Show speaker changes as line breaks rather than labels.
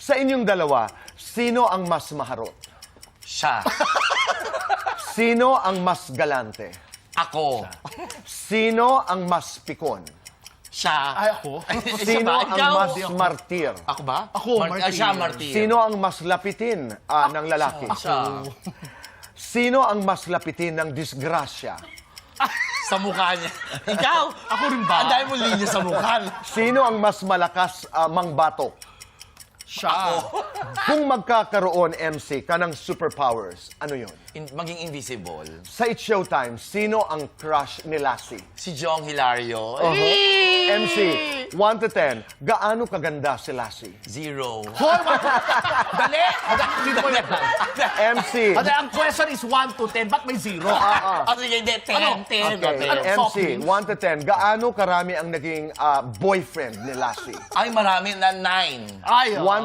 Sa inyong dalawa, sino ang mas maharot?
Siya.
Sino ang mas galante?
Ako.
Sino ang mas pikon?
Siya.
Ay, ako?
Sino ang
Ikaw?
mas martir?
Ako ba?
Ako, martir.
Siya, martir.
Sino ang mas lapitin ng lalaki?
Siya.
Sino ang mas lapitin ng disgrasya?
Sa mukha niya. Ikaw?
Ako rin ba?
Ang dami mo linya sa mukha.
Sino ang mas malakas mangbatok?
Siya.
Kung magkakaroon, MC, ka ng superpowers, ano yon?
Maging invisible.
Sa It's Showtime, sino ang crush ni Lassie?
Si Jong Hilario.
MC, 1 to 10, gaano kaganda si Lassie?
0.
Dali! Hindi ko yan.
MC,
Ang question is 1 to 10. Ba't may 0?
O sige, hindi. 10.
Ano?
10.
okay,
Ano, soft
MC,
drinks?
1 to 10, gaano karami ang naging boyfriend ni Lassie?
Ay, marami na 9.
Ay,
1